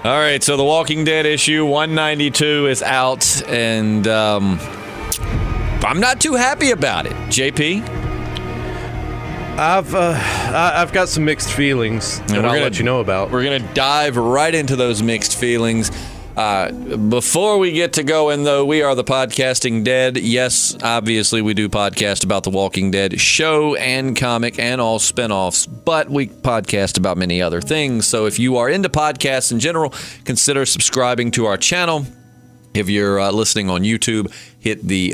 All right, so The Walking Dead issue 192 is out, and I'm not too happy about it. JP? I've got some mixed feelings that I'll let you know about. We're going to dive right into those mixed feelings. Before we get to going, though, we are the Podcasting Dead. Yes, obviously, we do podcast about The Walking Dead show and comic and all spinoffs, but we podcast about many other things. So if you are into podcasts in general, consider subscribing to our channel. If you're listening on YouTube, hit the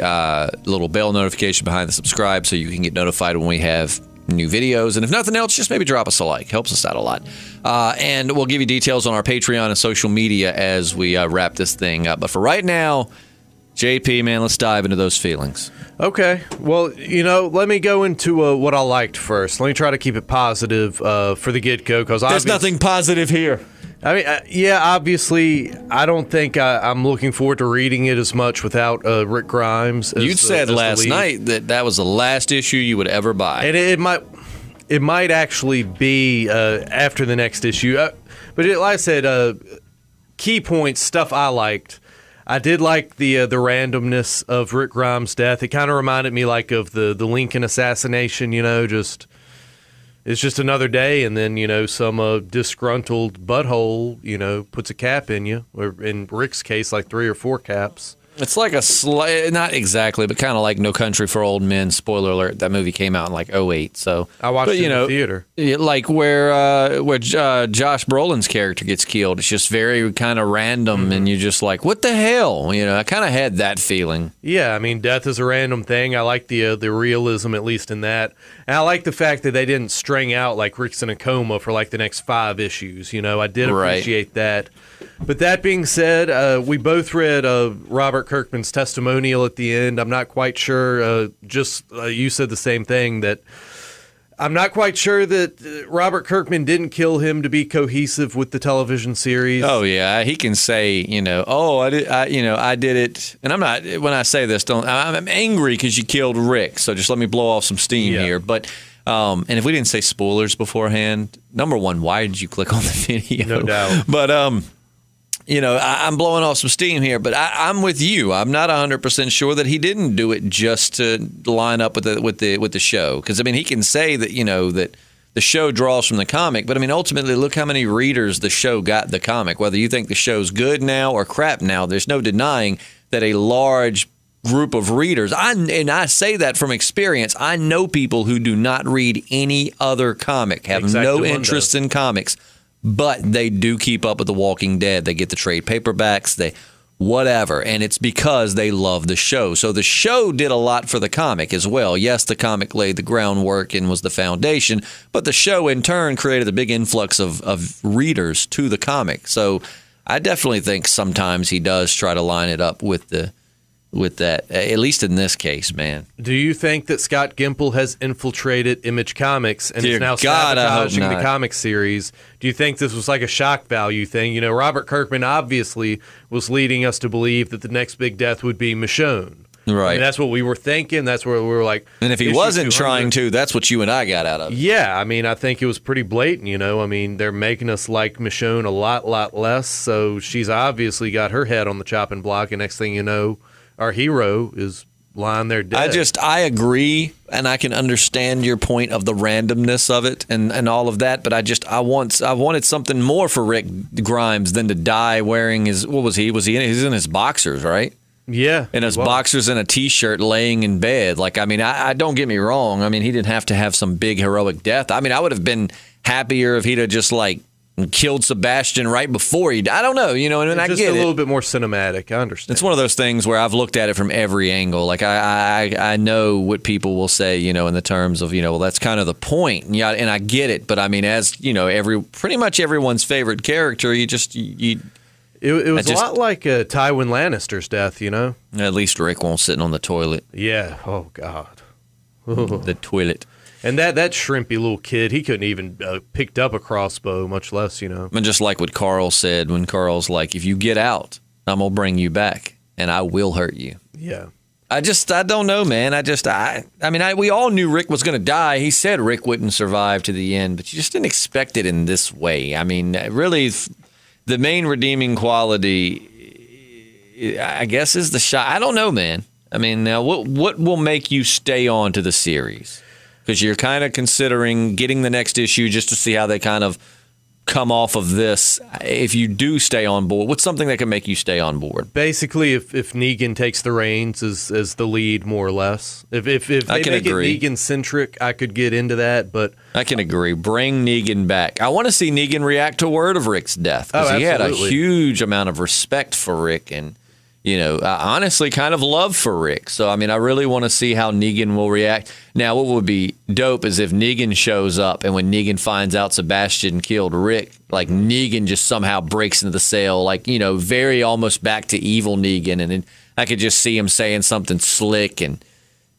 little bell notification behind the subscribe so you can get notified when we have new videos. And if nothing else, just maybe drop us a like. Helps us out a lot. And we'll give you details on our Patreon and social media as we wrap this thing up. But for right now, JP, man, let's dive into those feelings. Okay. Well, let me go into what I liked first. Let me try to keep it positive for the get-go. Because there's nothing positive here. I mean, obviously, I don't think I'm looking forward to reading it as much without Rick Grimes. You said last night that was the last issue you would ever buy. And it might actually be after the next issue. But like I said, key points, stuff I liked. I did like the randomness of Rick Grimes' death. It kind of reminded me of the Lincoln assassination, It's just another day, and then, some disgruntled butthole, puts a cap in you. Or in Rick's case, 3 or 4 caps. It's like not exactly, but kind of like No Country for Old Men. Spoiler alert, that movie came out in 2008. So I watched it in the theater. Like where Josh Brolin's character gets killed. It's just very kind of random, and you're just like, what the hell? I kind of had that feeling. Yeah, I mean, death is a random thing. I like the realism, at least in that. And I like the fact that they didn't string out like Rick's in a coma for the next 5 issues. I did appreciate that. But that being said, we both read Robert Kirkman's testimonial at the end. I'm not quite sure, you said the same thing, that I'm not quite sure that Robert Kirkman didn't kill him to be cohesive with the television series. Oh, yeah. He can say, I did it. And I'm not, when I say this, I'm angry because you killed Rick. So just let me blow off some steam here. But and if we didn't say spoilers beforehand, number one, why did you click on the video? No doubt. But, I'm blowing off some steam here, but I'm with you. I'm not 100% sure that he didn't do it just to line up with the show. Because, he can say that, that the show draws from the comic, but, ultimately, look how many readers the show got the comic. Whether you think the show's good now or crap now, there's no denying that a large group of readers, and I say that from experience, I know people who do not read any other comic, have no interest in comics, but they do keep up with The Walking Dead. They get the trade paperbacks, whatever, and it's because they love the show. So the show did a lot for the comic as well. Yes, the comic laid the groundwork and was the foundation, but the show in turn created a big influx of readers to the comic. So I definitely think sometimes he does try to line it up with that, at least in this case, man. Do you think that Scott Gimple has infiltrated Image Comics and is now sabotaging the comic series? Do you think this was like a shock value thing? Robert Kirkman obviously was leading us to believe that the next big death would be Michonne. Right. That's what we were thinking. That's where we were like. And if he wasn't trying to, that's what you and I got out of it. Yeah, I think it was pretty blatant, they're making us like Michonne a lot less, so she's obviously got her head on the chopping block, and next thing you know, our hero is lying there dead. I agree, and I can understand your point of the randomness of it and all of that, but I wanted something more for Rick Grimes than to die wearing his, what was he? He's in his boxers, right? Yeah. In his boxers and a T-shirt laying in bed. I don't get me wrong. He didn't have to have some big heroic death. I would have been happier if he'd have just killed Sebastian right before he died. I don't know, and I get it. Just a little bit more cinematic. I understand. It's one of those things where I've looked at it from every angle. I know what people will say, in the terms of, well, that's kind of the point. And I get it. But as, pretty much everyone's favorite character, it was a lot like Tywin Lannister's death, At least Rick won't sit on the toilet. Yeah. Oh, God. The toilet. And that shrimpy little kid, he couldn't even picked up a crossbow, much less, And just like what Carl said, when Carl's like, if you get out, I'm going to bring you back, and I will hurt you. Yeah. I don't know, man. We all knew Rick was going to die. He said Rick wouldn't survive to the end, but you just didn't expect it in this way. Really, the main redeeming quality, I guess, is the shot. I don't know, man. I mean, now what will make you stay on to the series? Because you're kind of considering getting the next issue just to see how they kind of come off of this. If you do stay on board, what's something that can make you stay on board? Basically, if Negan takes the reins as the lead, more or less. If they make it Negan-centric, I could get into that, but... I can agree. Bring Negan back. I want to see Negan react to word of Rick's death, because he had a huge amount of respect for Rick and, honestly kind of love for Rick. So, I mean, I really want to see how Negan will react. Now, what would be dope is if Negan shows up and when Negan finds out Sebastian killed Rick, like Negan just somehow breaks into the cell, like, very almost back to evil Negan. And then I could just see him saying something slick and,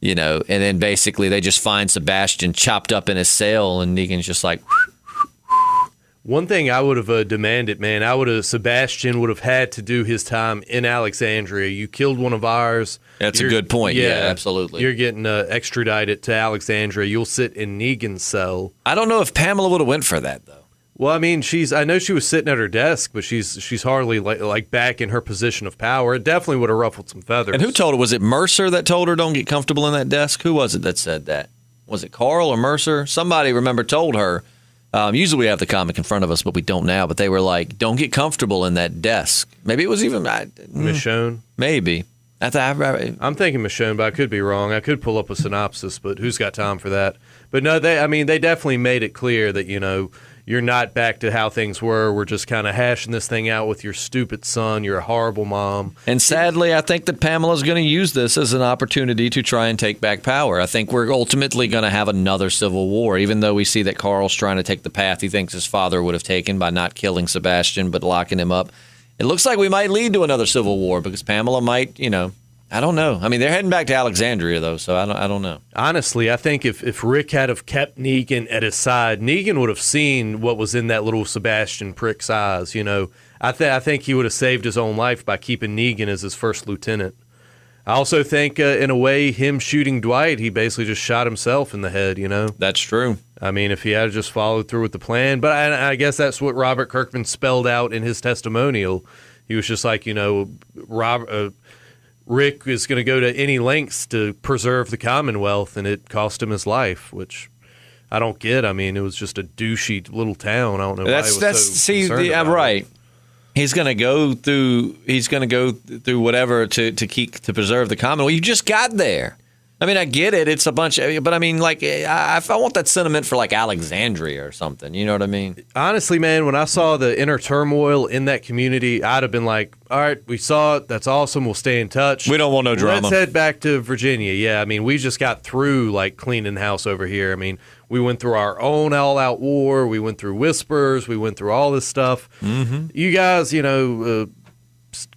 and then basically they just find Sebastian chopped up in his cell and Negan's just like... One thing I would have demanded, man, Sebastian would have had to do his time in Alexandria. You killed one of ours. That's a good point. Yeah, absolutely. You're getting extradited to Alexandria. You'll sit in Negan's cell. I don't know if Pamela would have went for that, though. Well, I mean, I know she was sitting at her desk, but she's hardly like back in her position of power. It definitely would have ruffled some feathers. And who told her? Was it Mercer that told her don't get comfortable in that desk? Who was it that said that? Was it Carl or Mercer? Somebody, remember, told her. Usually we have the comic in front of us, but we don't now. But they were like, don't get comfortable in that desk. Maybe it was even... Michonne? Maybe. I'm thinking Michonne, but I could be wrong. I could pull up a synopsis, but who's got time for that? But no, they definitely made it clear that, you're not back to how things were. We're just kind of hashing this thing out with your stupid son. You're a horrible mom. And sadly, I think that Pamela's going to use this as an opportunity to try and take back power. I think we're ultimately going to have another civil war, even though we see that Carl's trying to take the path he thinks his father would have taken by not killing Sebastian but locking him up. It looks like we might lead to another civil war because Pamela might, I don't know. I mean, they're heading back to Alexandria, though, so I don't know. Honestly, I think if Rick had have kept Negan at his side, Negan would have seen what was in that little Sebastian prick's eyes, I think he would have saved his own life by keeping Negan as his first lieutenant. I also think, in a way, him shooting Dwight, he basically just shot himself in the head, That's true. I mean, if he had just followed through with the plan. But I guess that's what Robert Kirkman spelled out in his testimonial. He was just like, Rick is going to go to any lengths to preserve the Commonwealth, and it cost him his life, which I don't get. I mean, it was just a douchey little town. I don't know why he was so concerned about right. it. He's going to go through whatever to preserve the Commonwealth. You just got there. I mean, I get it. It's a bunch of, but I mean, like, I want that sentiment for like Alexandria or something. You know what I mean? Honestly, man, when I saw the inner turmoil in that community, I'd have been like, all right, we saw it. That's awesome. We'll stay in touch. We don't want no drama. Let's head back to Virginia. Yeah, I mean, we just got through like cleaning house over here. I mean, we went through our own all-out war. We went through Whispers. We went through all this stuff. Mm-hmm. You guys,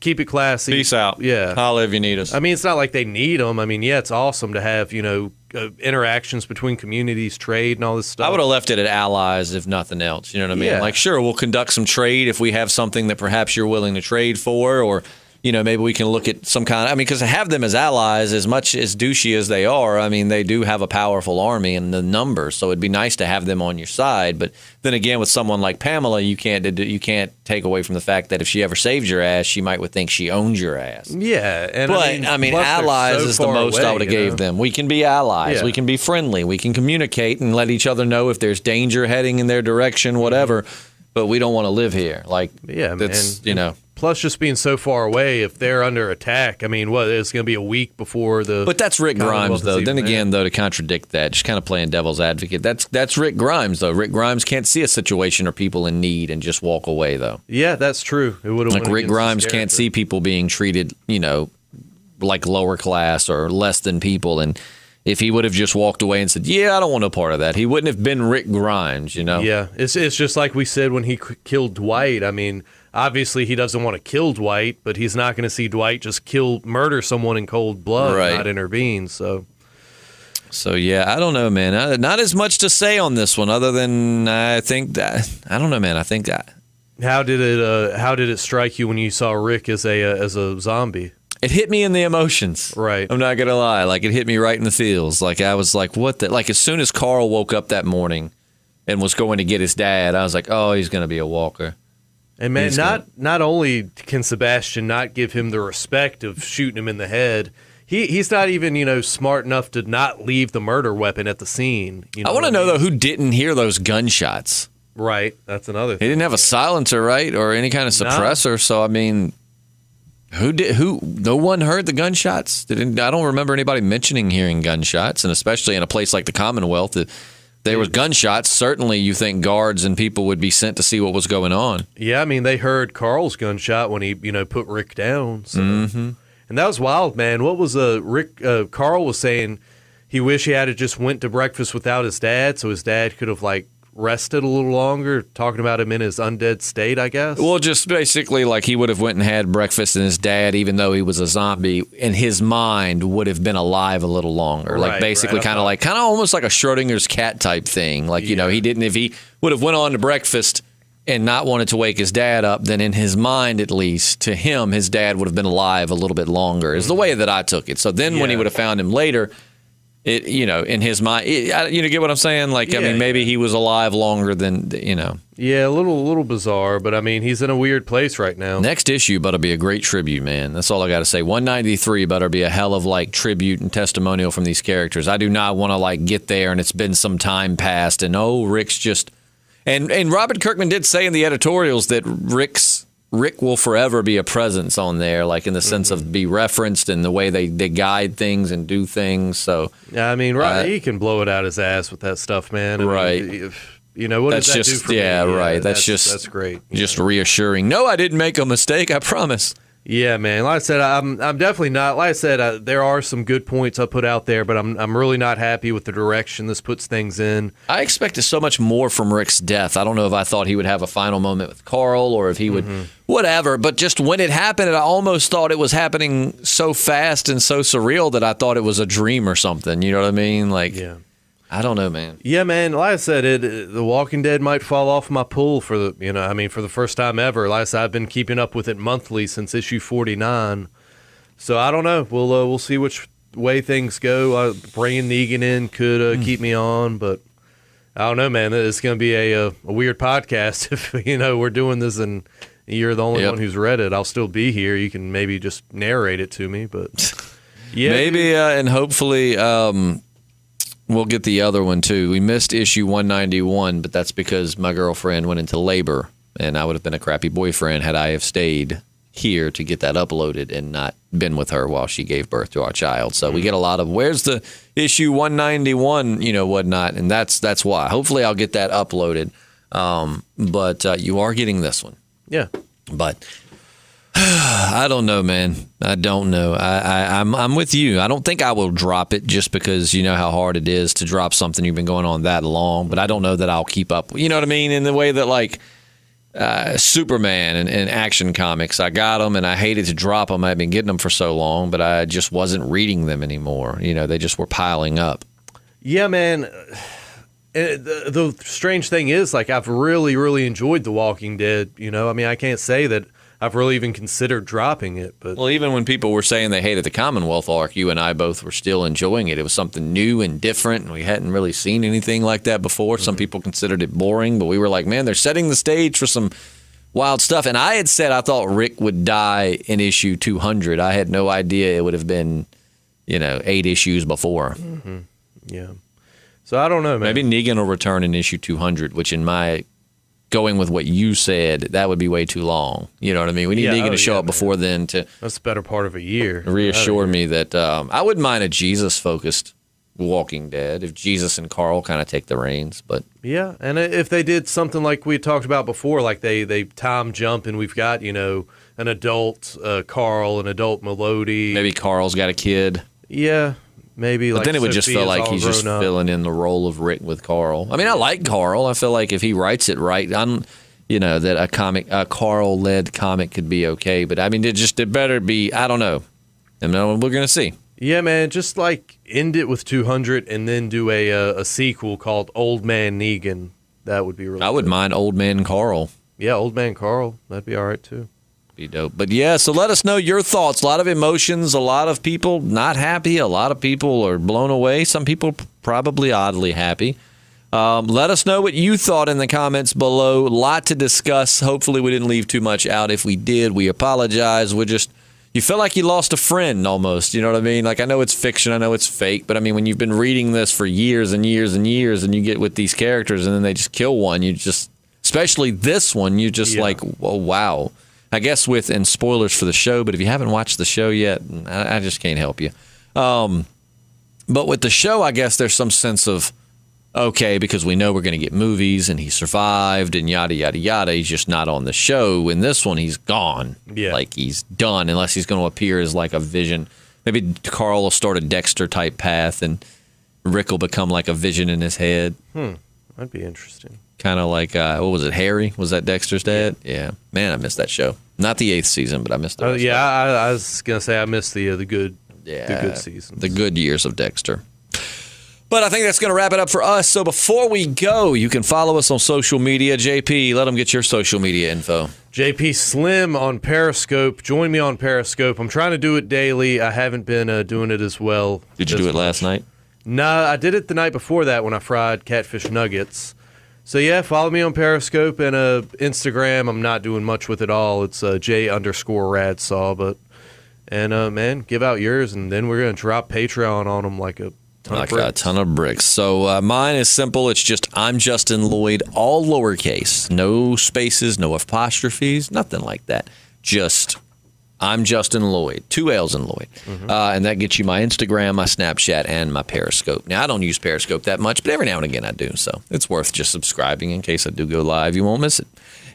keep it classy. Peace out. Yeah. Holla if you need us. I mean, it's not like they need them. I mean, yeah, it's awesome to have, interactions between communities, trade, and all this stuff. I would have left it at allies, if nothing else. You know what I mean? Yeah. Like, sure, we'll conduct some trade if we have something that perhaps you're willing to trade for, or maybe we can look at some kind of, because to have them as allies, as much as douchey as they are, I mean, they do have a powerful army and the numbers, so it'd be nice to have them on your side. But then again, with someone like Pamela, you can't take away from the fact that if she ever saved your ass, she might would think she owns your ass. Yeah. And but, I mean allies is the most I would have gave them. We can be allies. Yeah. We can be friendly. We can communicate and let each other know if there's danger heading in their direction, whatever. But we don't want to live here. Like, yeah, that's, man. Plus, just being so far away, if they're under attack, I mean, it's going to be a week before the... But that's Rick Grimes, though. Then again, though, to contradict that, just kind of playing devil's advocate, that's Rick Grimes, though. Rick Grimes can't see a situation or people in need and just walk away, though. Yeah, that's true. It would have like Rick Grimes can't see people being treated, like lower class or less than people, and if he would have just walked away and said, yeah, I don't want no part of that, he wouldn't have been Rick Grimes, Yeah, it's just like we said when he killed Dwight. I mean, obviously he doesn't want to kill Dwight, but he's not going to see Dwight just murder someone in cold blood, right, not intervene, so yeah, I don't know, man. Not as much to say on this one other than I think that, I don't know, man. I think that. How did it strike you when you saw Rick as a zombie? It hit me in the emotions. Right. I'm not going to lie. Like, it hit me right in the feels. Like, I was like, what the? Like, as soon as Carl woke up that morning and was going to get his dad, I was like, oh, he's going to be a walker. And man, not only can Sebastian not give him the respect of shooting him in the head, he's not even, smart enough to not leave the murder weapon at the scene. I want to know, though, who didn't hear those gunshots. Right. That's another thing. He didn't have a silencer, right? Or any kind of suppressor. No. So, I mean, no one heard the gunshots? I don't remember anybody mentioning hearing gunshots, and especially in a place like the Commonwealth, there was gunshots. Certainly, you think guards and people would be sent to see what was going on. Yeah, I mean, they heard Carl's gunshot when he, put Rick down. So. Mm-hmm. And that was wild, man. What was Carl was saying he wished he had just went to breakfast without his dad, so his dad could have, rested a little longer, talking about him in his undead state, I guess. Well, just basically he would have went and had breakfast, and his dad, even though he was a zombie, in his mind would have been alive a little longer. Kind of almost like a Schrodinger's cat type thing. He didn't, if he would have went on to breakfast and not wanted to wake his dad up, then in his mind, at least, to him, his dad would have been alive a little bit longer, is the way that I took it. So then when he would have found him later, in his mind, get what I'm saying? Maybe he was alive longer than, Yeah, a little bizarre, but I mean, he's in a weird place right now. Next issue better be a great tribute, man. That's all I got to say. 193 better be a hell of tribute and testimonial from these characters. I do not want to get there and it's been some time past and Rick's just, and Robert Kirkman did say in the editorials that Rick will forever be a presence on there, in the sense of be referenced and the way they guide things and do things. So yeah, I mean, he can blow it out his ass with that stuff, man. Right. What does that do for me? Yeah, right. That's great. Just reassuring. No, I didn't make a mistake. I promise. Yeah, man. Like I said, I'm definitely not. Like I said, there are some good points I put out there, but I'm really not happy with the direction this puts things in. I expected so much more from Rick's death. I don't know if I thought he would have a final moment with Carl or if he would whatever. But just when it happened, I almost thought it was happening so fast and so surreal that I thought it was a dream or something. You know what I mean? Yeah. I don't know, man. Yeah, man. Like I said, The Walking Dead might fall off my pool for the first time ever. Like I said, I've been keeping up with it monthly since issue 49. So I don't know. We'll see which way things go. Bringing Negan in could keep me on, but I don't know, man. It's going to be a weird podcast if we're doing this and you're the only one who's read it. I'll still be here. You can maybe just narrate it to me, but yeah, maybe and hopefully. We'll get the other one, too. We missed issue 191, but that's because my girlfriend went into labor, and I would have been a crappy boyfriend had I have stayed here to get that uploaded and not been with her while she gave birth to our child. So we get a lot of, where's the issue 191, whatnot, and that's why. Hopefully I'll get that uploaded, but you are getting this one. Yeah. But I don't know, man. I don't know. I'm with you. I don't think I will drop it just because you know how hard it is to drop something you've been going on that long. But I don't know that I'll keep up. You know what I mean? In the way that Superman and Action Comics, I got them and I hated to drop them. I've been getting them for so long, but I just wasn't reading them anymore. They just were piling up. Yeah, man. The strange thing is, I've really, really enjoyed The Walking Dead. I mean, I can't say that I've really even considered dropping it. But well, even when people were saying they hated the Commonwealth arc, you and I both were still enjoying it. It was something new and different, and we hadn't really seen anything like that before. Some people considered it boring, but we were like, man, they're setting the stage for some wild stuff. And I had said I thought Rick would die in issue 200. I had no idea it would have been, 8 issues before. Mm-hmm. Yeah. So I don't know, man. Maybe Negan will return in issue 200, which in my going with what you said, that would be way too long. You know what I mean? We need Negan to show up before then to... That's the better part of a year. Reassure me that... I wouldn't mind a Jesus-focused Walking Dead if Jesus and Carl kind of take the reins, but... Yeah, and if they did something like we talked about before, like they time jump and we've got, an adult Carl, an adult Melody. Maybe Carl's got a kid. Yeah, maybe. But then it would just feel like he's just filling in the role of Rick with Carl. I mean, I like Carl. I feel like if he writes it right, that a Carl-led comic could be okay. But I mean, it better be. I don't know. And we're going to see. Yeah, man. Just end it with 200 and then do a sequel called Old Man Negan. That would be really. I would mind Old Man Carl. Yeah, Old Man Carl. That'd be all right too. Be dope. But yeah, so let us know your thoughts. A lot of emotions, a lot of people not happy, a lot of people are blown away, some people probably oddly happy. Let us know what you thought in the comments below. A lot to discuss. Hopefully we didn't leave too much out. If we did, we apologize. You feel like you lost a friend almost. You know what I mean? Like, I know it's fiction. I know it's fake. But, I mean, when you've been reading this for years and years and years and you get with these characters and then they just kill one, you just, especially this one, you just like, oh, wow. I guess and spoilers for the show, but if you haven't watched the show yet, I just can't help you. But with the show, I guess there's some sense of, okay, because we know we're going to get movies and he survived and yada, yada, yada. He's just not on the show. In this one, he's gone. Yeah. Like, he's done unless he's going to appear as like a vision. Maybe Carl will start a Dexter-type path and Rick will become like a vision in his head. That'd be interesting. Kind of like, what was it, Harry? Was that Dexter's dad? Yeah. Man, I missed that show. Not the 8th season, but I missed it. I was going to say I missed the good seasons. The good years of Dexter. But I think that's going to wrap it up for us. So before we go, you can follow us on social media. JP, let them get your social media info. JP Slim on Periscope. Join me on Periscope. I'm trying to do it daily. I haven't been doing it as well. Did you do it last night? No, I did it the night before that when I fried catfish nuggets. So, yeah, follow me on Periscope and Instagram. I'm not doing much with it all. It's J_Radsaw. Man, give out yours, and then we're going to drop Patreon on them like a ton of bricks. So mine is simple. It's just I'm Justin Lloyd, all lowercase. No spaces, no apostrophes, nothing like that. Just I'm Justin Lloyd. 2 L's in Lloyd. And that gets you my Instagram, my Snapchat, and my Periscope. Now, I don't use Periscope that much, but every now and again I do. So it's worth just subscribing in case I do go live. You won't miss it.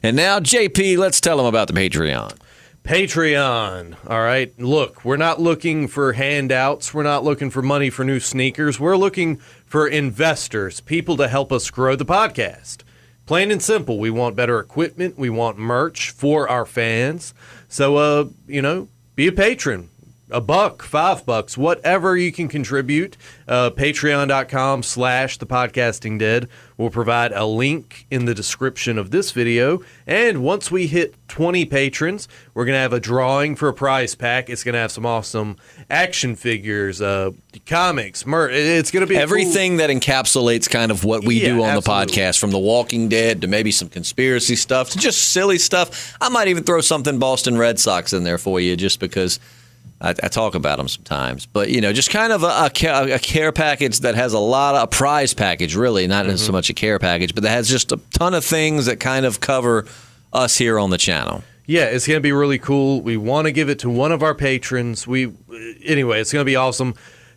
And now, JP, let's tell them about the Patreon. Patreon. All right. Look, we're not looking for handouts. We're not looking for money for new sneakers. We're looking for investors, people to help us grow the podcast. Plain and simple. We want better equipment. We want merch for our fans. So, be a patron. $1, $5, whatever you can contribute. Patreon.com/thepodcastingdead. We'll provide a link in the description of this video. And once we hit 20 patrons, we're going to have a drawing for a prize pack. It's going to have some awesome action figures, comics, merch. It's going to be everything that encapsulates kind of what we do on the podcast, from The Walking Dead to maybe some conspiracy stuff to just silly stuff. I might even throw something Boston Red Sox in there for you just because I talk about them sometimes, but just kind of a care package that has a prize package, really, not so much a care package, but that has just a ton of things that kind of cover us here on the channel. Yeah, it's going to be really cool. We want to give it to one of our patrons. Anyway, it's going to be awesome.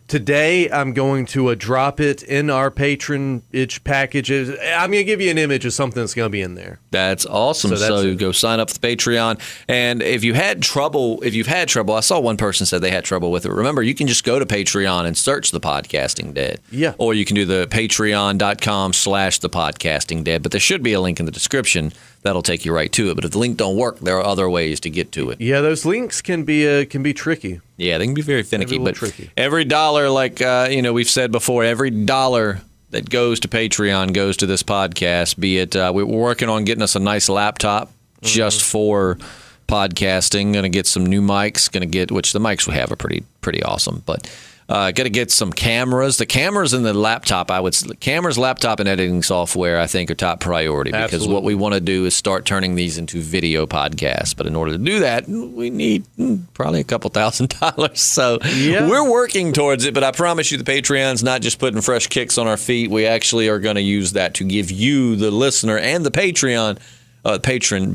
Today, I'm going to drop it in our patronage packages. I'm going to give you an image of something that's going to be in there. That's awesome. So go sign up for the Patreon. And if you've had trouble, I saw one person said they had trouble with it. Remember, you can just go to Patreon and search The Podcasting Dead. Yeah. Or you can do the patreon.com/thepodcastingdead. But there should be a link in the description that'll take you right to it. But if the link don't work, there are other ways to get to it. Yeah, those links can be tricky. Yeah, they can be very finicky. But tricky. Every dollar, like we've said before, every dollar that goes to Patreon goes to this podcast. Be it we're working on getting us a nice laptop just for podcasting. Going to get some new mics. Which the mics we have are pretty awesome, but. Got to get some cameras. The cameras and the laptop, cameras, laptop, and editing software, I think, are top priority. Because Absolutely. What we want to do is start turning these into video podcasts. But in order to do that, we need probably a couple $1,000. So we're working towards it. But I promise you, the Patreon's not just putting fresh kicks on our feet. We actually are going to use that to give you, the listener, and the patron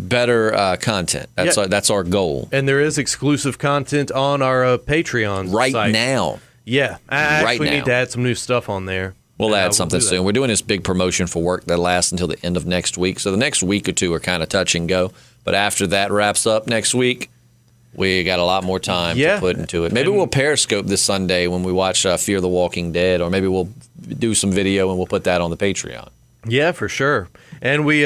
better content. That's our goal. And there is exclusive content on our Patreon right now. Yeah, I actually need to add some new stuff on there. We'll add something soon. We're doing this big promotion for work that lasts until the end of next week. So the next week or two are kind of touch and go. But after that wraps up next week, we got a lot more time to put into it. Maybe we'll Periscope this Sunday when we watch Fear the Walking Dead, or maybe we'll do some video and we'll put that on the Patreon. Yeah, for sure. And we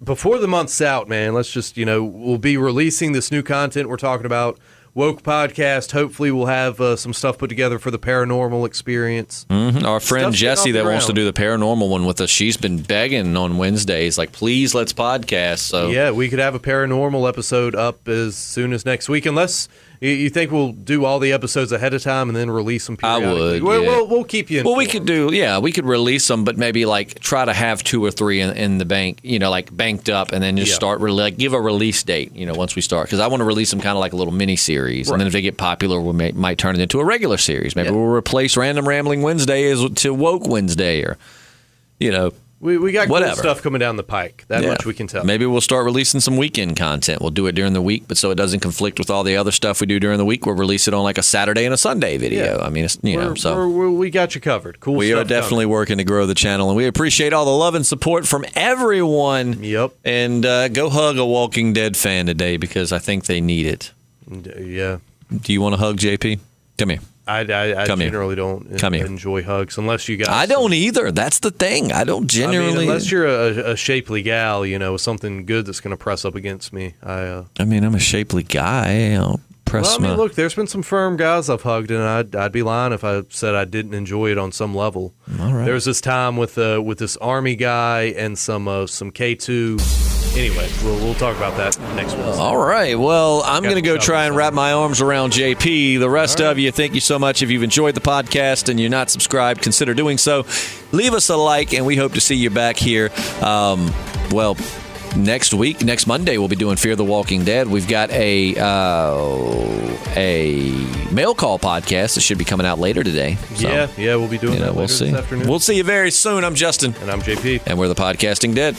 before the month's out, man, let's just, we'll be releasing this new content we're talking about. Woke Podcast. Hopefully we'll have some stuff put together for the paranormal experience. Our friend Jessie that wants to do the paranormal one with us, she's been begging on Wednesdays, like, please, let's podcast. So yeah, we could have a paranormal episode up as soon as next week, unless You think we'll do all the episodes ahead of time and then release them periodically? I would. Yeah. We'll keep you informed. Well, we could release them, but maybe like try to have 2 or 3 in the bank, like banked up, and then just start give a release date, once we start. Because I want to release them kind of like a little mini series, and then if they get popular, we might turn it into a regular series. Maybe we'll replace Random Rambling Wednesday to Woke Wednesday, or We got whatever. Cool stuff coming down the pike. That much we can tell. Maybe we'll start releasing some weekend content. We'll do it during the week, but so it doesn't conflict with all the other stuff we do during the week. We'll release it on like a Saturday and a Sunday video. Yeah. I mean, we got you covered. Cool. We stuff are definitely working to grow the channel, and we appreciate all the love and support from everyone. Yep. And go hug a Walking Dead fan today, because I think they need it. Yeah. Do you want to hug, JP? Come here. I generally don't enjoy hugs unless you guys. I don't either. That's the thing. I don't generally. Unless you're a shapely gal, with something good that's going to press up against me. I'm a shapely guy. I'll press look, there's been some firm guys I've hugged, and I'd be lying if I said I didn't enjoy it on some level. All right. There was this time with this Army guy and some K2. Anyway, we'll talk about that next week. All right. Well, I'm going to go try and wrap my arms around JP. The rest of you, thank you so much. If you've enjoyed the podcast and you're not subscribed, consider doing so. Leave us a like, and we hope to see you back here. Next Monday, we'll be doing Fear the Walking Dead. We've got a mail call podcast that should be coming out later today. So, yeah, we'll be doing that later this afternoon. We'll see you very soon. I'm Justin. And I'm JP. And we're the Podcasting Dead.